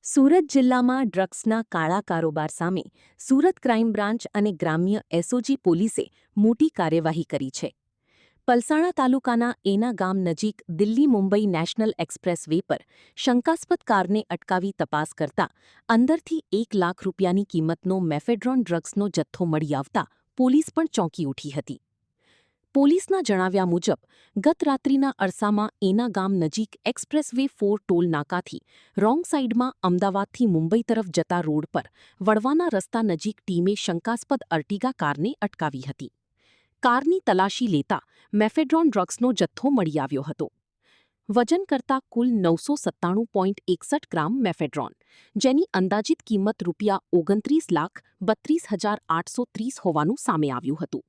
સુરત જિલ્લામાં ડ્રગ્સના કાળા કારોબાર સામે સુરત ક્રાઇમ બ્રાન્ચ અને ગ્રામ્ય એસઓજી પોલીસે મોટી કાર્યવાહી કરી છે. પલસાણા તાલુકાના એના ગામ નજીક Delhi Mumbai national express way પર શંકાસ્પદ કારને અટકાવી તપાસ કરતા અંદરથી 1 લાખ રૂપિયાની કિંમતનો મેફેડ્રોન ડ્રગ્સનો જથ્થો મળી આવતા પોલીસ પણ ચોંકી ઉઠી હતી. પોલીસના જણાવ્યા મુજબ ગત રાત્રિના અરસામાં એના ગામ નજીક એક્સપ્રેસ વે 4 ટોલ નાકાથી રોંગ સાઇડમાં અમદાવાદથી મુંબઈ તરફ જતા રોડ પર વળવાના રસ્તા નજીક ટીમે શંકાસ્પદ અર્ટિગા કારને અટકાવી હતી. કારની તલાશી લેતા મેફેડ્રોન ડ્રગ્સનો જથ્થો મળી આવ્યો હતો. વજન કરતા કુલ 997.61 ગ્રામ મેફેડ્રોન, જેની અંદાજિત કિંમત ₹29,32,830 હોવાનું સામે આવ્યું હતું.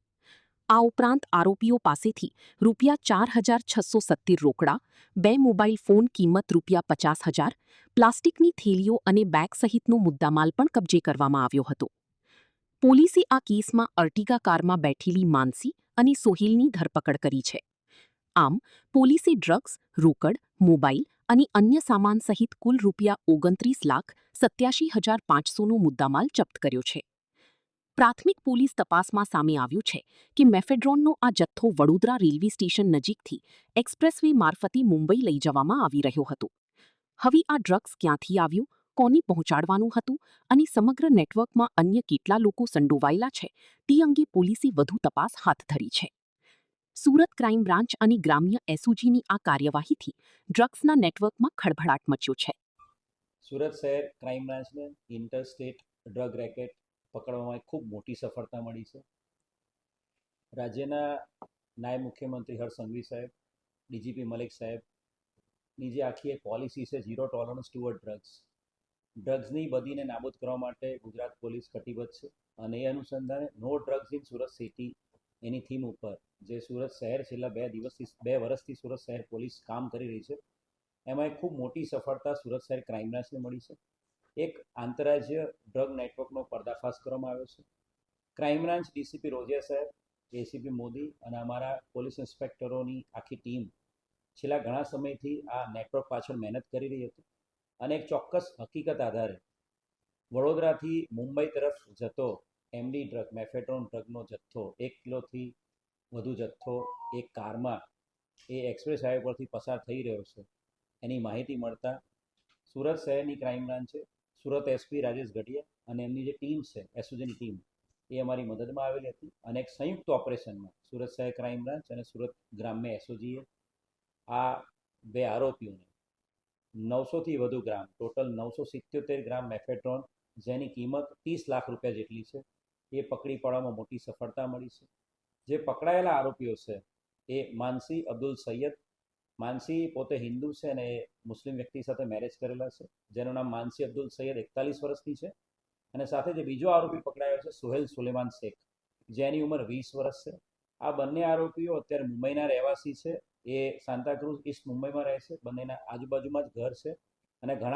આ ઉપરાંત આરોપીઓ પાસેથી ₹4,670 રોકડા, 2 મોબાઈલ ફોન કિંમત ₹50,000, પ્લાસ્ટિકની થેલીઓ અને બેગ સહિતનો મુદ્દામાલ પણ કબજે કરવામાં આવ્યો હતો. પોલીસે આ કેસમાં અર્ટિગા કારમાં બેઠેલી માનસી અને સોહેલની ધરપકડ કરી છે. આમ, પોલીસે ડ્રગ્સ, રોકડ, મોબાઈલ અને અન્ય સામાન સહિત કુલ ₹29,87,500નો મુદ્દામાલ જપ્ત કર્યો છે. પ્રાથમિક પોલીસ તપાસમાં સામે આવ્યું છે કે મેફેડ્રોનનો આ જથ્થો વડોદરા રેલવે સ્ટેશન નજીકથી એક્સપ્રેસ વે મારફતે મુંબઈ લઈ જવામાં આવી રહ્યો હતો. હવે આ ડ્રગ્સ ક્યાંથી આવ્યું, કોને પહોંચાડવાનું હતું અને સમગ્ર નેટવર્કમાં અન્ય કેટલા લોકો સંડોવાયેલા છે તે અંગે પોલીસે વધુ તપાસ હાથ ધરી છે. સુરત ક્રાઇમ બ્રાન્ચ અને ગ્રામ્ય એસઓજીની આ કાર્યવાહીથી ડ્રગ્સના નેટવર્કમાં ખળભળાટ મચ્યો છે. સુરત શહેર ક્રાઇમ બ્રાન્ચને ઇન્ટરસ્ટેટ ડ્રગ રેકેટ પકડવામાં ખૂબ મોટી સફળતા મળી છે. રાજ્યના નાયબ મુખ્યમંત્રી હર્ષ સંઘવી સાહેબ, ડીજીપી મલિક સાહેબની જે આખી એક પોલિસી છે ઝીરો ટોલરન્સ ટુવર્ડ ડ્રગ્સની બદીને નાબૂદ કરવા માટે ગુજરાત પોલીસ કટિબદ્ધ છે. અને એ અનુસંધાને no drugs in Surat city એની થીમ ઉપર જે સુરત શહેર છેલ્લા 2 વર્ષથી સુરત શહેર પોલીસ કામ કરી રહી છે, એમાં એક ખૂબ મોટી સફળતા સુરત શહેર ક્રાઇમ બ્રાન્ચને મળી છે. એક આંતરરાજ્ય ડ્રગ નેટવર્કનો પર્દાફાશ કરવામાં આવ્યો છે. ક્રાઇમ બ્રાન્ચ ડીસીપી રોજિયા સાહેબ, એસીપી મોદી અને અમારા પોલીસ ઇન્સ્પેક્ટરોની આખી ટીમ છેલ્લા ઘણા સમયથી આ નેટવર્ક પાછળ મહેનત કરી રહી હતી અને એક ચોક્કસ હકીકત આધારે વડોદરાથી મુંબઈ તરફ જતો એમડી ડ્રગ, મેફેડ્રોન ડ્રગનો જથ્થો 1 કિલોથી વધુ જથ્થો એક કારમાં એ એક્સપ્રેસ હાઈવે પરથી પસાર થઈ રહ્યો છે એની માહિતી મળતા સુરત શહેરની ક્રાઇમ બ્રાન્ચે સુરત એસપી રાજેશ ગઢિયા અને એમની જે ટીમ છે એસઓજીની ટીમ એ અમારી મદદમાં આવેલી હતી અને એક સંયુક્ત ઓપરેશનમાં સુરત શહેર ક્રાઇમ બ્રાન્ચ અને સુરત ગ્રામ્ય એસઓજીએ આ 2 આરોપીઓને 900થી વધુ ગ્રામ, ટોટલ 977 ગ્રામ મેફેડ્રોન, જેની કિંમત 30 લાખ રૂપિયા જેટલી છે, એ પકડી પાડવામાં મોટી સફળતા મળી છે. જે પકડાયેલા આરોપીઓ છે એ માનસી અબ્દુલ સૈયદ. માનસી પોતે હિન્દુ છે અને એ મુસ્લિમ વ્યક્તિ સાથે મેરેજ કરેલા છે, જેનું નામ માનસી અબ્દુલ સૈયદ 41 વર્ષની છે. અને સાથે જે બીજો આરોપી પકડાયો છે સોહેલ સુલેમાન શેખ, જેની ઉંમર 20 વર્ષ છે. આ બંને આરોપીઓ અત્યારે મુંબઈના રહેવાસી છે. એ સાંતાક્રુઝ ઈસ્ટ મુંબઈમાં રહે છે. બંનેના આજુબાજુમાં જ ઘર છે અને ઘણા